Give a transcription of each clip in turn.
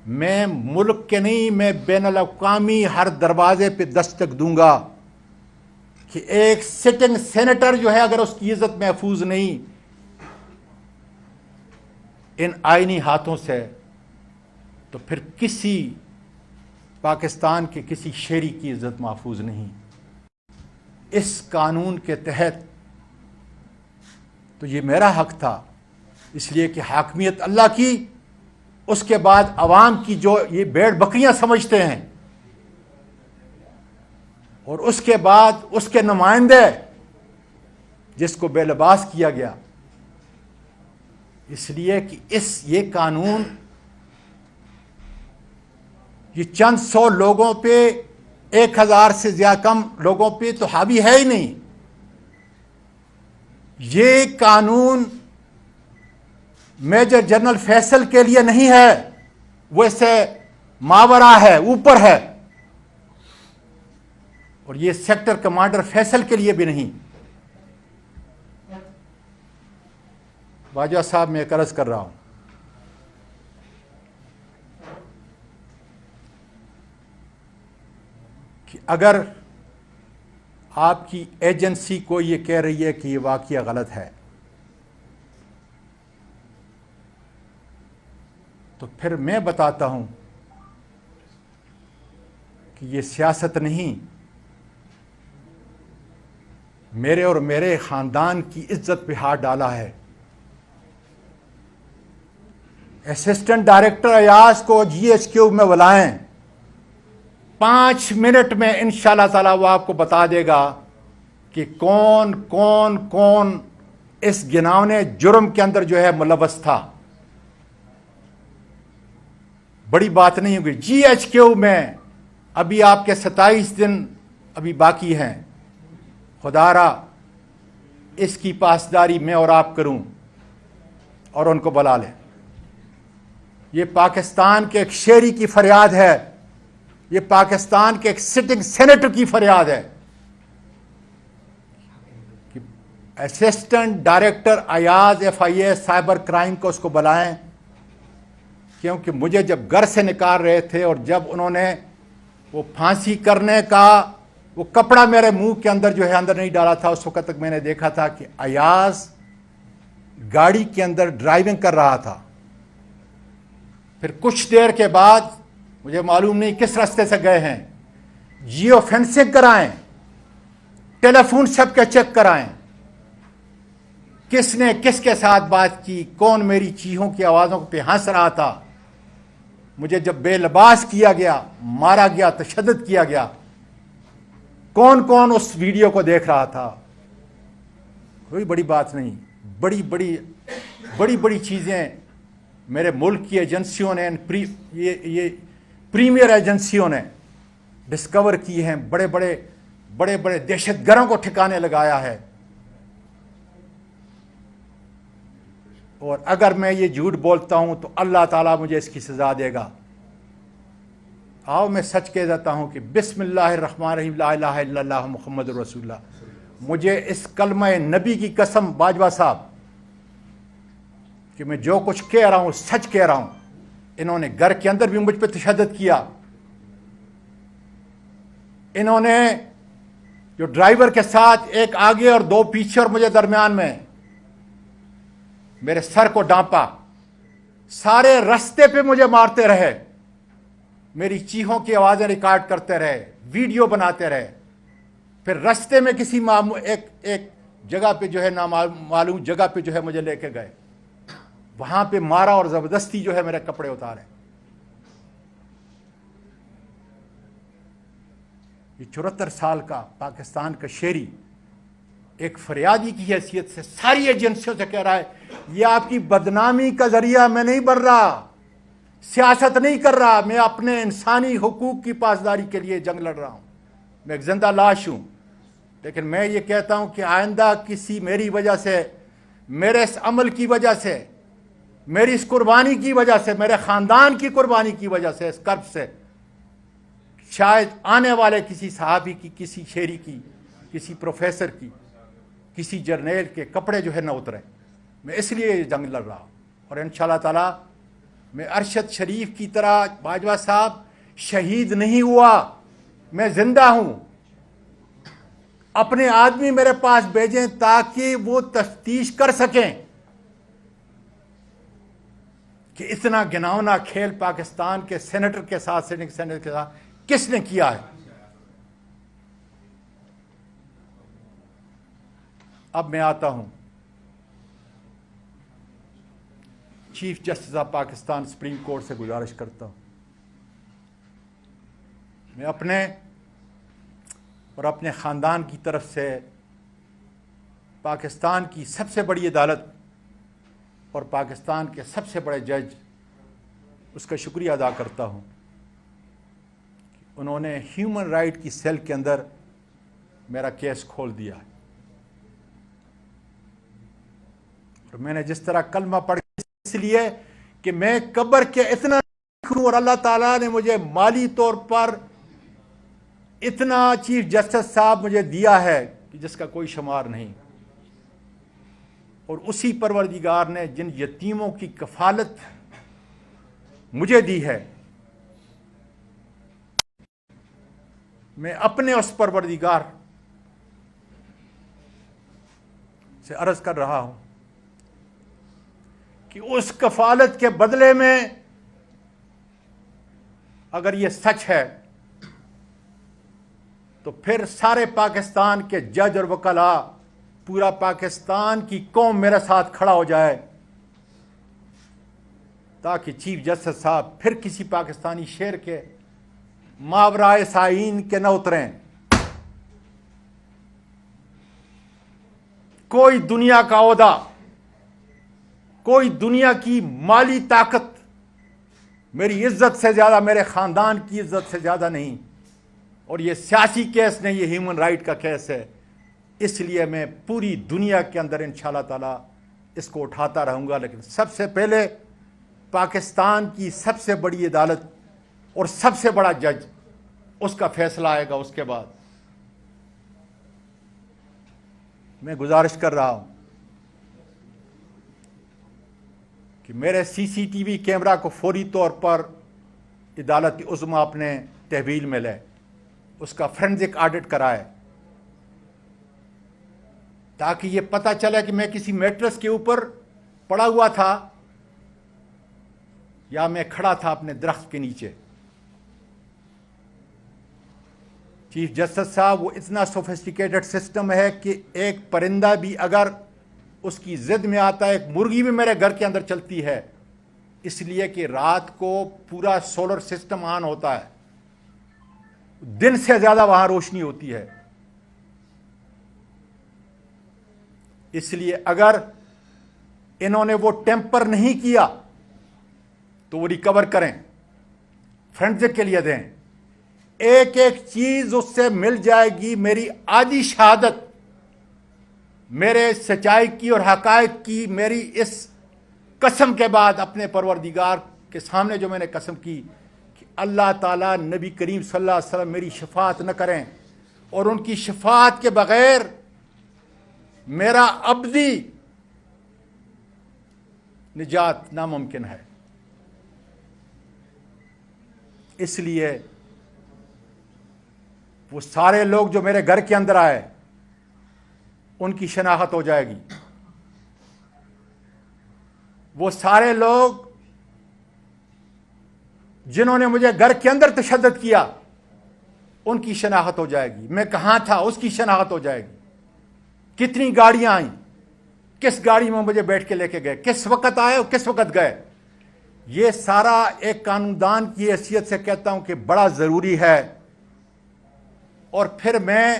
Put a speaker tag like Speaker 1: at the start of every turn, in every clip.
Speaker 1: میں ملک کے نہیں، میں بین الاقوامی ہر دروازے پہ دستک دوں گا کہ ایک سٹنگ سینیٹر جو ہے اگر اس کی عزت محفوظ نہیں ان آئینی ہاتھوں سے، تو پھر کسی پاکستان کے کسی شہری کی عزت محفوظ نہیں۔ اس قانون کے تحت تو یہ میرا حق تھا، اس لیے کہ حاکمیت اللہ کی، اس کے بعد عوام کی جو یہ بھیڑ بکریاں سمجھتے ہیں، اور اس کے بعد اس کے نمائندے جس کو بے لباس کیا گیا، اس لیے کہ یہ قانون یہ چند سو لوگوں پہ، 1000 سے زیادہ کم لوگوں پہ تو حاوی ہے ہی نہیں۔ یہ قانون میجر جنرل فیصل کے لیے نہیں ہے، وہ اس سے ماورا ہے، اوپر ہے، اور یہ سیکٹر کمانڈر فیصل کے لیے بھی نہیں۔ باجوہ صاحب، میں ایک عرض کر رہا ہوں کہ اگر آپ کی ایجنسی کو یہ کہہ رہی ہے کہ یہ واقعہ غلط ہے، تو پھر میں بتاتا ہوں کہ یہ سیاست نہیں، میرے اور میرے خاندان کی عزت پہ ہاتھ ڈالا ہے۔ اسسٹنٹ ڈائریکٹر ایاز کو GHQ میں بلائیں، 5 منٹ میں انشاءاللہ تعالی وہ آپ کو بتا دے گا کہ کون کون کون اس گناونے جرم کے اندر جو ہے ملوث تھا۔ بڑی بات نہیں ہوگی۔ GHQ میں ابھی آپ کے 27 دن ابھی باقی ہیں، خدا را اس کی پاسداری میں اور آپ کروں اور ان کو بلا لیں۔ یہ پاکستان کے ایک شہری کی فریاد ہے، یہ پاکستان کے ایک سٹنگ سینیٹر کی فریاد ہے کہ assistant director Ayaz FIA cyber crime کو اس کو بلائیں، کیونکہ مجھے جب گھر سے نکال رہے تھے اور جب انہوں نے وہ پھانسی کرنے کا وہ کپڑا میرے منہ کے اندر جو ہے اندر نہیں ڈالا تھا، اس وقت تک میں نے دیکھا تھا کہ ایاز گاڑی کے اندر ڈرائیونگ کر رہا تھا۔ پھر کچھ دیر کے بعد مجھے معلوم نہیں کس راستے سے گئے ہیں، جیو فینسنگ کرائیں، ٹیلی فون سب کے چیک کرائیں، کس نے کس کے ساتھ بات کی، کون میری چیخوں کی آوازوں پہ ہنس رہا تھا، مجھے جب بے لباس کیا گیا، مارا گیا، تشدد کیا گیا، کون کون اس ویڈیو کو دیکھ رہا تھا۔ کوئی بڑی بات نہیں، بڑی بڑی چیزیں میرے ملک کی ایجنسیوں نے، یہ پریمیئر ایجنسیوں نے ڈسکور کی ہیں، بڑے بڑے دہشت گردوں کو ٹھکانے لگایا ہے۔ اور اگر میں یہ جھوٹ بولتا ہوں تو اللہ تعالیٰ مجھے اس کی سزا دے گا۔ آؤ میں سچ کہہ دیتا ہوں کہ بسم اللہ الرحمن الرحیم، لا الہ الا اللہ محمد رسول اللہ۔ مجھے اس کلمہ نبی کی قسم باجوہ صاحب کہ میں جو کچھ کہہ رہا ہوں سچ کہہ رہا ہوں۔ انہوں نے گھر کے اندر بھی مجھ پہ تشدد کیا، انہوں نے جو ڈرائیور کے ساتھ ایک آگے اور 2 پیچھے اور مجھے درمیان میں میرے سر کو ڈانپا، سارے رستے پہ مجھے مارتے رہے، میری چیخوں کی آوازیں ریکارڈ کرتے رہے، ویڈیو بناتے رہے۔ پھر رستے میں کسی ایک جگہ پہ جو ہے نامعلوم جگہ پہ جو ہے مجھے لے کے گئے، وہاں پہ مارا اور زبردستی جو ہے میرے کپڑے اتارے۔ یہ 74 سال کا پاکستان کا شہری ایک فریادی کی حیثیت سے ساری ایجنسیوں سے کہہ رہا ہے یہ آپ کی بدنامی کا ذریعہ میں نہیں بن رہا، سیاست نہیں کر رہا، میں اپنے انسانی حقوق کی پاسداری کے لیے جنگ لڑ رہا ہوں، میں ایک زندہ لاش ہوں۔ لیکن میں یہ کہتا ہوں کہ آئندہ کسی میری وجہ سے، میرے اس عمل کی وجہ سے، میری اس قربانی کی وجہ سے، میرے خاندان کی قربانی کی وجہ سے، اس کرب سے شاید آنے والے کسی صحابی کی، کسی شہری کی، کسی پروفیسر کی، کسی جرنیل کے کپڑے جو ہے نہ اتریں۔ میں اس لیے یہ جنگ لڑ رہا ہوں، اور انشاءاللہ تعالی میں ارشد شریف کی طرح باجوہ صاحب شہید نہیں ہوا، میں زندہ ہوں۔ اپنے آدمی میرے پاس بھیجیں تاکہ وہ تفتیش کر سکیں کہ اتنا گھناؤنا کھیل پاکستان کے سینیٹر کے ساتھ، سینیٹر کے ساتھ کس نے کیا ہے۔ اب میں آتا ہوں chief justice of Pakistan supreme court سے گزارش کرتا ہوں، میں اپنے اور اپنے خاندان کی طرف سے پاکستان کی سب سے بڑی عدالت اور پاکستان کے سب سے بڑے جج اس کا شکریہ ادا کرتا ہوں کہ انہوں نے ہیومن رائٹ کی سیل کے اندر میرا کیس کھول دیا ہے، اور میں نے جس طرح کلمہ پڑھ اس لیے کہ میں قبر کے اتنا ہوں، اور اللہ تعالیٰ نے مجھے مالی طور پر اتنا چیف جسٹس صاحب مجھے دیا ہے کہ جس کا کوئی شمار نہیں، اور اسی پروردگار نے جن یتیموں کی کفالت مجھے دی ہے، میں اپنے اس پروردگار سے عرض کر رہا ہوں کہ اس کفالت کے بدلے میں اگر یہ سچ ہے تو پھر سارے پاکستان کے جج اور وکلاء، پورا پاکستان کی قوم میرے ساتھ کھڑا ہو جائے تاکہ چیف جسٹس صاحب پھر کسی پاکستانی شیر کے ماورائے سائین کے نہ اتریں۔ کوئی دنیا کا عہدہ، کوئی دنیا کی مالی طاقت میری عزت سے زیادہ، میرے خاندان کی عزت سے زیادہ نہیں، اور یہ سیاسی کیس نہیں، یہ ہیومن رائٹ کا کیس ہے۔ اس لیے میں پوری دنیا کے اندر انشاءاللہ تعالی اس کو اٹھاتا رہوں گا، لیکن سب سے پہلے پاکستان کی سب سے بڑی عدالت اور سب سے بڑا جج، اس کا فیصلہ آئے گا۔ اس کے بعد میں گزارش کر رہا ہوں کہ میرے سی سی ٹی وی کیمرہ کو فوری طور پر عدالت عظمیٰ اپنے تحویل میں لے، اس کا فرینزک آڈٹ کرائے، تاکہ یہ پتہ چلے کہ میں کسی میٹرس کے اوپر پڑا ہوا تھا یا میں کھڑا تھا اپنے درخت کے نیچے۔ چیف جسٹس صاحب، وہ اتنا سوفسٹیکیٹڈ سسٹم ہے کہ ایک پرندہ بھی اگر اس کی ضد میں آتا ہے، ایک مرغی بھی میرے گھر کے اندر چلتی ہے، اس لیے کہ رات کو پورا سولر سسٹم آن ہوتا ہے، دن سے زیادہ وہاں روشنی ہوتی ہے۔ اس لیے اگر انہوں نے وہ ٹیمپر نہیں کیا تو وہ ریکور کریں، فرینزک کے لیے دیں، ایک ایک چیز اس سے مل جائے گی۔ میری آدھی شہادت، میرے سچائی کی اور حقائق کی، میری اس قسم کے بعد اپنے پروردگار کے سامنے جو میں نے قسم کی کہ اللہ تعالیٰ نبی کریم صلی اللہ علیہ وسلم میری شفاعت نہ کریں، اور ان کی شفاعت کے بغیر میرا ابدی نجات ناممکن ہے۔ اس لیے وہ سارے لوگ جو میرے گھر کے اندر آئے، ان کی شناخت ہو جائے گی۔ وہ سارے لوگ جنہوں نے مجھے گھر کے اندر تشدد کیا، ان کی شناخت ہو جائے گی۔ میں کہاں تھا اس کی شناخت ہو جائے گی۔ کتنی گاڑیاں آئیں، کس گاڑی میں مجھے بیٹھ کے لے کے گئے، کس وقت آئے اور کس وقت گئے، یہ سارا ایک قانون دان کی حیثیت سے کہتا ہوں کہ بڑا ضروری ہے۔ اور پھر میں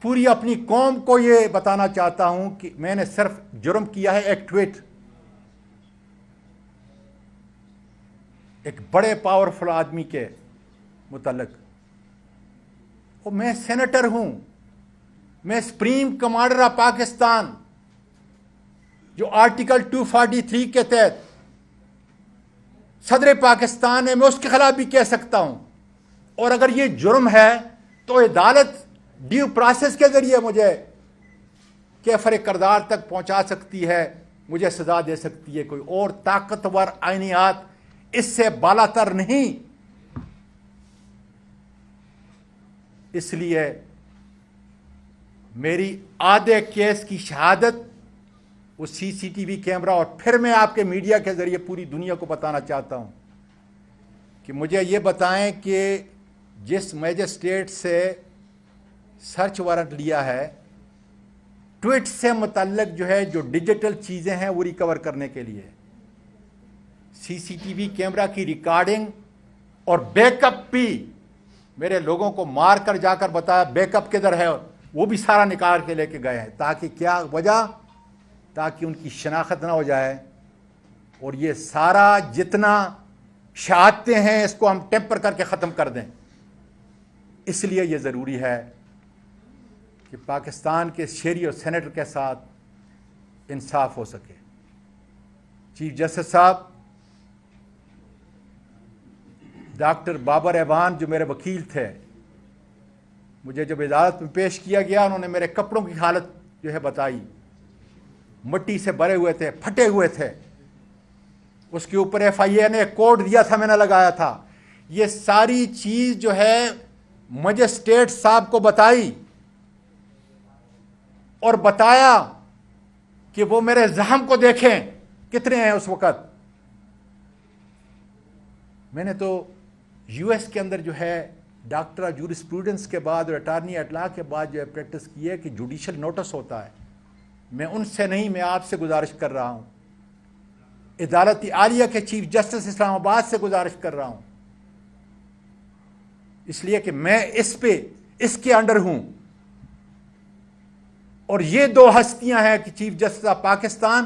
Speaker 1: پوری اپنی قوم کو یہ بتانا چاہتا ہوں کہ میں نے صرف جرم کیا ہے ایک ٹویٹ، ایک بڑے پاورفل آدمی کے متعلق، اور میں سینیٹر ہوں، میں سپریم کمانڈر آف پاکستان، جو آرٹیکل 243 کے تحت صدر پاکستان ہے، میں اس کے خلاف بھی کہہ سکتا ہوں۔ اور اگر یہ جرم ہے تو عدالت ڈیو پروسیس کے ذریعے مجھے کیفر کردار تک پہنچا سکتی ہے مجھے سزا دے سکتی ہے، کوئی اور طاقتور آئینیات اس سے بالاتر نہیں۔ اس لیے میری آدھے کیس کی شہادت وہ سی سی ٹی وی کیمرہ، اور پھر میں آپ کے میڈیا کے ذریعے پوری دنیا کو بتانا چاہتا ہوں کہ مجھے یہ بتائیں کہ جس میجسٹریٹ سے سرچ وارنٹ لیا ہے، ٹویٹ سے متعلق جو ہے جو ڈیجیٹل چیزیں ہیں وہ ریکور کرنے کے لیے سی سی ٹی وی کیمرہ کی ریکارڈنگ اور بیک اپ بھی میرے لوگوں کو مار کر جا کر بتایا بیک اپ کدھر ہے، وہ بھی سارا نکال کے لے کے گئے ہیں۔ تاکہ کیا وجہ؟ تاکہ ان کی شناخت نہ ہو جائے، اور یہ سارا جتنا شہادتیں ہیں اس کو ہم ٹیمپر کر کے ختم کر دیں۔ اس لیے یہ ضروری ہے کہ پاکستان کے شہری اور سینیٹر کے ساتھ انصاف ہو سکے۔ چیف جسٹس صاحب ڈاکٹر بابر ایوان جو میرے وکیل تھے، مجھے جب عدالت میں پیش کیا گیا انہوں نے میرے کپڑوں کی حالت جو ہے بتائی، مٹی سے بھرے ہوئے تھے، پھٹے ہوئے تھے، اس کے اوپر ایف آئی اے نے کوڈ دیا تھا، میں نے لگایا تھا۔ یہ ساری چیز جو ہے مجسٹریٹ صاحب کو بتائی اور بتایا کہ وہ میرے زخم کو دیکھیں کتنے ہیں اس وقت۔ میں نے تو یو ایس کے اندر جو ہے ڈاکٹر آف جورسپروڈنس کے بعد اور اٹارنی ایٹ لا کے بعد جو ہے پریکٹس کی ہے کہ جوڈیشل نوٹس ہوتا ہے۔ میں ان سے نہیں، میں آپ سے گزارش کر رہا ہوں، عدالت عالیہ کے چیف جسٹس اسلام آباد سے گزارش کر رہا ہوں، اس لیے کہ میں اس کے انڈر ہوں۔ اور یہ دو ہستیاں ہیں کہ چیف جسٹس آف پاکستان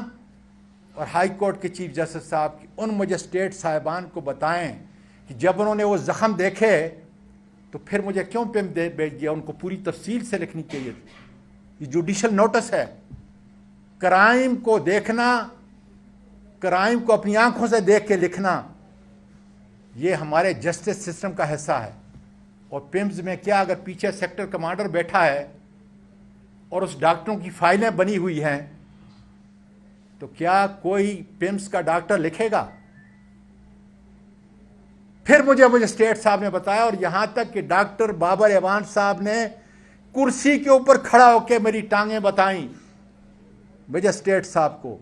Speaker 1: اور ہائی کورٹ کے چیف جسٹس صاحب کی ان مجسٹریٹ صاحبان کو بتائیں کہ جب انہوں نے وہ زخم دیکھے تو پھر مجھے کیوں پم بھیج دیا؟ ان کو پوری تفصیل سے لکھنی چاہیے تھی۔ یہ جوڈیشل نوٹس ہے۔ کرائم کو دیکھنا، کرائم کو اپنی آنکھوں سے دیکھ کے لکھنا، یہ ہمارے جسٹس سسٹم کا حصہ ہے۔ اور پمز میں کیا اگر پیچھے سیکٹر کمانڈر بیٹھا ہے اور اس ڈاکٹروں کی فائلیں بنی ہوئی ہیں تو کیا کوئی پمز کا ڈاکٹر لکھے گا؟ پھر مجھے اسٹیٹ صاحب نے بتایا، اور یہاں تک کہ ڈاکٹر بابر ایوان صاحب نے کرسی کے اوپر کھڑا ہو کے میری ٹانگیں بتائیں مجسٹریٹ صاحب کو۔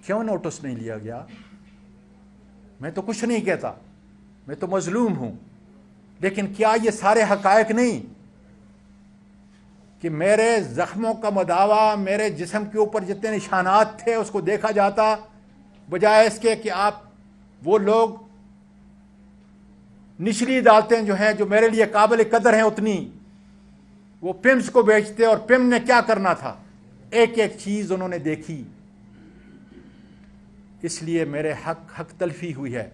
Speaker 1: کیوں نوٹس نہیں لیا گیا؟ میں تو کچھ نہیں کہتا، میں تو مظلوم ہوں، لیکن کیا یہ سارے حقائق نہیں کہ میرے زخموں کا مداوع، میرے جسم کے اوپر جتنے نشانات تھے اس کو دیکھا جاتا، بجائے اس کے کہ آپ وہ لوگ نچلی عدالتیں جو ہیں جو میرے لیے قابل قدر ہیں اتنی، وہ پمز کو بیچتے، اور پم نے کیا کرنا تھا؟ ایک ایک چیز انہوں نے دیکھی۔ اس لیے میرے حق تلفی ہوئی ہے۔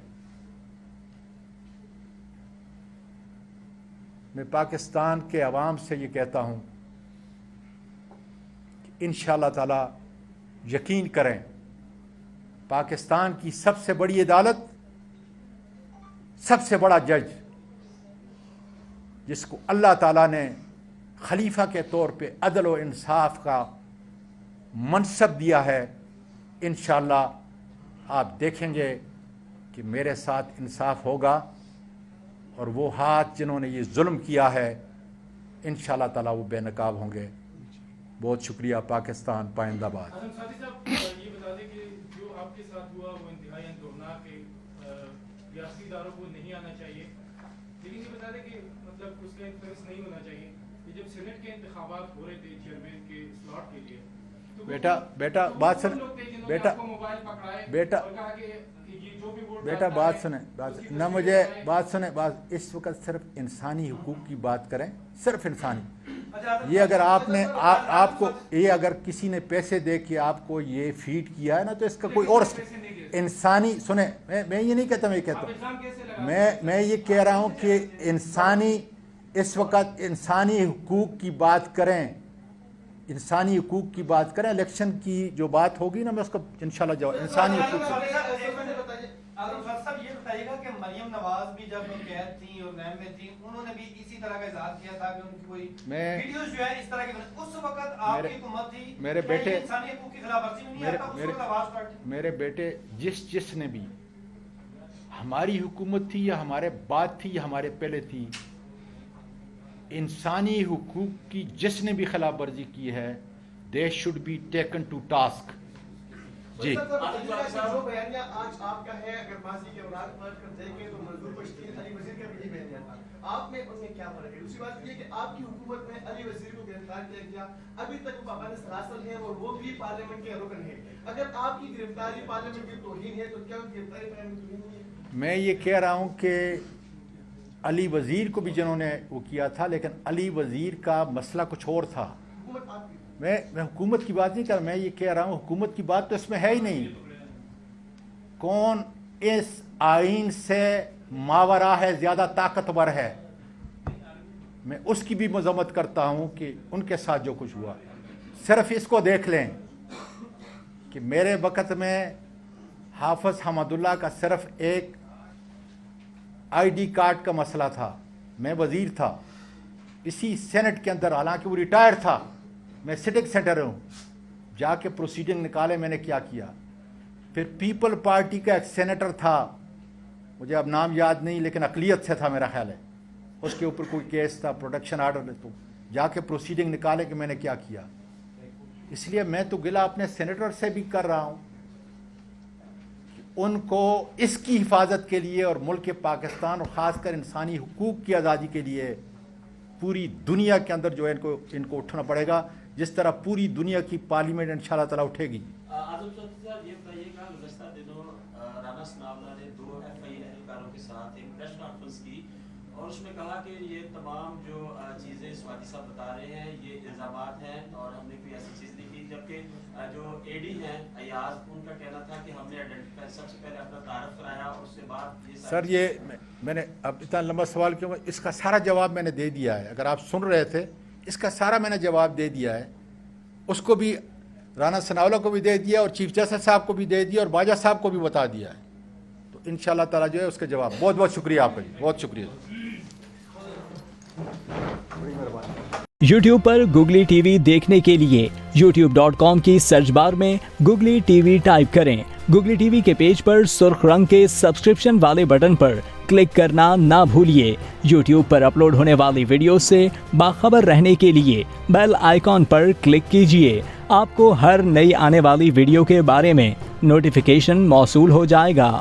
Speaker 1: میں پاکستان کے عوام سے یہ کہتا ہوں کہ انشاءاللہ تعالی یقین کریں، پاکستان کی سب سے بڑی عدالت، سب سے بڑا جج جس کو اللہ تعالیٰ نے خلیفہ کے طور پہ عدل و انصاف کا منصب دیا ہے، انشاءاللہ آپ دیکھیں گے کہ میرے ساتھ انصاف ہوگا، اور وہ ہاتھ جنہوں نے یہ ظلم کیا ہے انشاءاللہ تعالیٰ وہ بے نقاب ہوں گے۔ بہت شکریہ۔ پاکستان پائندہ باد۔
Speaker 2: یہ بتا دیں کہ جو آپ کے ساتھ ہوا وہ انتہائی اندورناک ہے، ریاستی اداروں کو نہیں آنا چاہیے، لیکن یہ بتا دیں کہ مطلب اس کا انفلوئنس نہیں ہونا چاہیے کہ جب سینٹ کے انتخابات ہو رہے تھے چیئرمین کے سلاٹ کے لیے،
Speaker 1: بیٹا بات سن، بیٹا بات سنیں، نہ مجھے بات سنیں، بات اس وقت صرف انسانی حقوق کی بات کریں، صرف انسانی۔ یہ اگر آپ کو یہ اگر کسی نے پیسے دے کے آپ کو یہ فیڈ کیا ہے نا، تو اس کا کوئی اور انسانی سنیں، میں یہ نہیں کہتا، میں یہ کہتا ہوں، میں یہ کہہ رہا ہوں کہ انسانی، اس وقت انسانی حقوق کی بات کریں، انسانی حقوق کی بات کریں۔ الیکشن کی جو بات ہوگی نا میں اس کو انشاءاللہ جواب، انسانی حقوق
Speaker 3: خان صاحب یہ بتائیے گا کہ مریم نواز بھی جب قید تھیں اور نیب میں تھیں انہوں نے بھی اسی طرح کا اظہار کیا تھا کہ ان کی کوئی ویڈیوز جو ہے اس طرح کی اس وقت آپ کی حکومت تھی
Speaker 1: میرے بیٹے
Speaker 3: انسانی حقوق کی خلاف ورزی نہیں آتا اس وقت آواز اٹھاتی
Speaker 1: میرے بیٹے جس نے بھی ہماری حکومت تھی یا ہمارے بعد تھی یا ہمارے پہلے تھی انسانی حقوق کی جس نے بھی خلاف ورزی کی ہے the should be taken to task. جی
Speaker 4: جو بیانیہ آج آپ کا ہے اگر ماضی کے اوراق پڑھ کر دیکھیں تو منظور پشتین علی وزیر کا بھی بیانیہ تھا. آپ میں ان میں کیا فرق ہے؟ دوسری بات یہ کہ آپ کی حکومت میں علی وزیر کو گرفتار کیا گیا, ابھی تک وہ پابند سراسل ہیں اور وہ بھی پارلیمنٹ کے رکن ہیں. اگر آپ کی گرفتاری پارلیمنٹ کی توہین ہے تو کیا گرفتاری پارلیمنٹ کی توہین ہے؟
Speaker 1: میں یہ کہہ رہا ہوں کہ علی وزیر کو بھی جنہوں نے وہ کیا تھا لیکن علی وزیر کا مسئلہ کچھ اور تھا.
Speaker 4: حکومت آپ کی
Speaker 1: میں حکومت کی بات نہیں کر رہا, میں یہ کہہ رہا ہوں حکومت کی بات تو اس میں ہے ہی نہیں. کون اس آئین سے ماورا ہے, زیادہ طاقتور ہے, میں اس کی بھی مذمت کرتا ہوں کہ ان کے ساتھ جو کچھ ہوا. صرف اس کو دیکھ لیں کہ میرے وقت میں حافظ حمد اللہ کا صرف ایک آئی ڈی کارڈ کا مسئلہ تھا, میں وزیر تھا اسی سینٹ کے اندر, حالانکہ وہ ریٹائر تھا, میں سٹنگ سینٹر ہوں, جا کے پروسیڈنگ نکالے میں نے کیا کیا. پھر پیپل پارٹی کا ایک سینیٹر تھا, مجھے اب نام یاد نہیں لیکن اقلیت سے تھا میرا خیال ہے, اس کے اوپر کوئی کیس تھا پروٹیکشن آرڈر, تو جا کے پروسیڈنگ نکالے کہ میں نے کیا کیا. اس لیے میں تو گلا اپنے سینیٹر سے بھی کر رہا ہوں کہ ان کو اس کی حفاظت کے لیے اور ملک پاکستان اور خاص کر انسانی حقوق کی آزادی کے لیے پوری دنیا کے اندر جو ہے ان کو اٹھنا پڑے گا, جس طرح پوری دنیا کی پارلیمنٹ انشاءاللہ تعالیٰ اٹھے گی.
Speaker 5: اعظم صاحب یہ بتائیے گا گزشتہ دنوں رانا ثناءاللہ نے 2 FI اہلکاروں کے ساتھ ایک پریس کانفرنس کی اور اس میں کہا کہ یہ تمام جو چیزیں سوادی صاحب بتا رہے ہیں یہ الزامات ہیں اور ہم نے کوئی ایسی چیز نہیں کی, جبکہ جو AD ہیں ایاز ان کا کہنا تھا کہ ہم نے آئیڈینٹیفائی سب سے پہلے اپنا تعارف کرایا اور اس کے بعد یہ
Speaker 1: سر یہ میں نے اب اتنا لمبا سوال کیوں, اس کا سارا جواب میں نے دے دیا ہے, اگر آپ سن رہے تھے اس کا سارا میں نے جواب دے دیا ہے. اس کو بھی رانا ثناءاللہ کو بھی دے دیا اور چیف جسٹس صاحب کو بھی دے دیا اور باجوہ صاحب کو بھی بتا دیا ہے. تو انشاءاللہ تعالیٰ جو ہے اس کا جواب. بہت بہت شکریہ آپ کا جی, بہت شکریہ.
Speaker 6: یوٹیوب پر گوگلی ٹی وی دیکھنے کے لیے youtube.com کی سرچ بار میں گوگلی ٹی وی ٹائپ کریں. گوگلی ٹی وی کے پیج پر سرخ رنگ کے سبسکرپشن والے بٹن پر کلک کرنا نہ بھولیے. یوٹیوب پر اپلوڈ ہونے والی ویڈیو سے باخبر رہنے کے لیے بیل آئیکن پر کلک کیجیے. آپ کو ہر نئی آنے والی ویڈیو کے بارے میں نوٹیفیکیشن موصول ہو جائے گا.